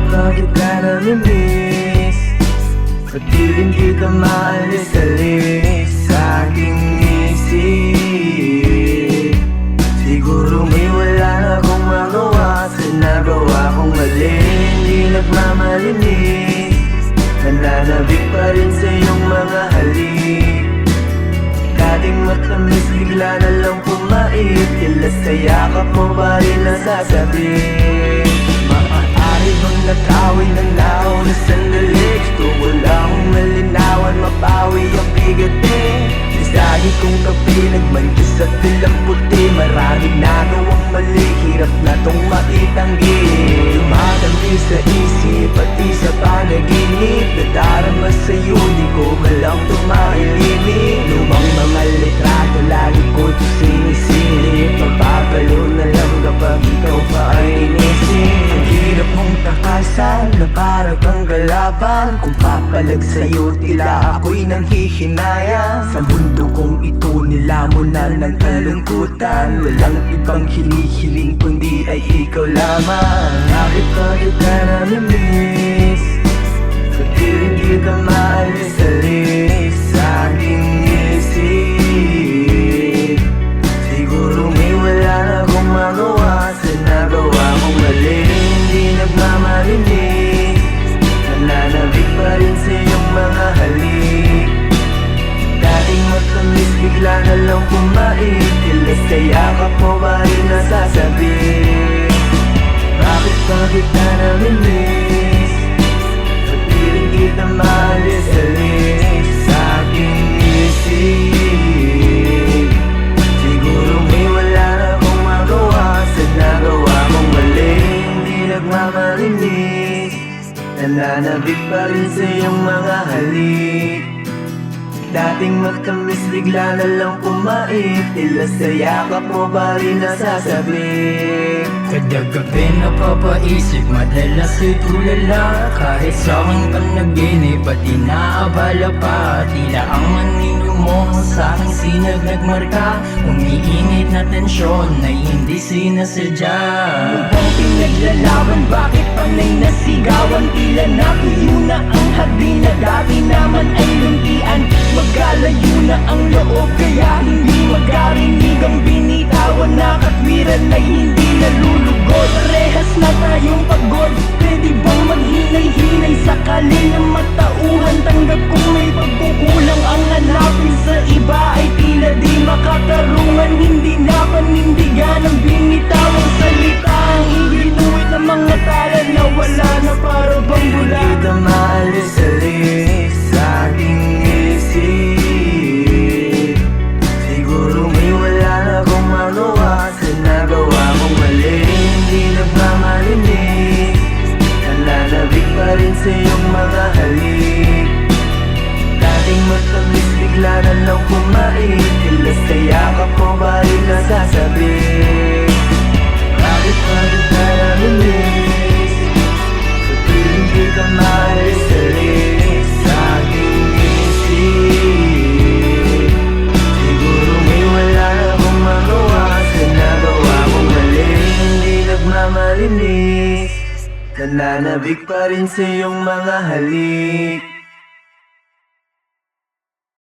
pa kita namimiss, ba't di rin kita maalis-alis sa aking isip? Siguro may wala na akong magawa sa nagawa kong mali. Hindi nagmamalinis, nananabik pa rin sa iyong mga halik. Dating matamis bigla na lang pumait, tila sa yakap mo ba rin nasasabik? Maaari bang nakawin ng lao na sandali? Gusto ko lang malinawan, mapawi ang bigat Lagi kong kape, nagmantis at tilang puti. Maraming nagawang mali, hirap na tong maitanggi. Tumatampi sa isip, pati sa panaginip. Nadarama sa'yo, di ko malang tumailimi. Lumang mga litrato, lagi ko ito sinisilip. Mapapalo na lang kapag ikaw pa ay inisip. Ang hirap mong takasan, na para kang galaban. Kung papalag sa'yo, tila ako'y nanghihinayang. Sa mundo kong ito, nilamon na ng kalungkutan. Walang ibang hinihiling kundi ay ikaw lamang. Bakit pa kita namimiss, ba't di rin kita maalis-alis sa aking isip? Siguro may wala na akong magawa sa nagawa kong mali. Hindi nagmamalinis, nananabik pa rin sa iyong mga halik. Dating matamis bigla na lang pumait, tila sa yakap mo ba rin nasasabik? Bakit pa kita namimiss, ba't di rin kita maalis-alis sa aking isip? Siguro may wala na akong magawa sa nagawa kong mali. Hindi nagmamalinis, nananabik pa rin sa iyong mga halik. Dating matamis bigla na lang pumait, tila sa yakap mo ba rin nasasabik? Kada gabi napapaisip, madalas ay tulala. Kahit sa aking panaginip at inaabala pa, tila ang anino mo sa aking sinag nagmarka. Umiinit na tensyon na hindi sinasadya. Lubang pinaglalaban, bakit panay nasigawan? Tila nakuyo na ang hagdi na dati naman ay luntian. Magkalayo na ang loob, kaya hindi magkarinig ang binitawan na katwiran ay hindi nalulugod. Parehas na tayong pagod, pwede bang maghinay-hinay? Sakali na matauhan, tanggap kung may pagkukulang. Ang hanapin sa iba ay tila di makatarungan. Hindi na panindigan ang binitawang salita. Ang iginuit ng mga tala na wala na para bang bula. Hindi kita maalis-alis sa aking isip. Siguro may wala na akong magawa sa nagawa kong mali. Hindi nagmamalinis, nananabik pa rin sa iyong mga halik. Dating matamis bigla na lang pumait, tila sa yakap mo ba rin nasasabik? Bakit pa kita namimiss, ba't di rin kita maalis-alis sa aking isip? Siguro may wala na akong magawa sa nagawa kong mali. Hindi nagmamalinis, nananabik pa rin sa iyong mga halik.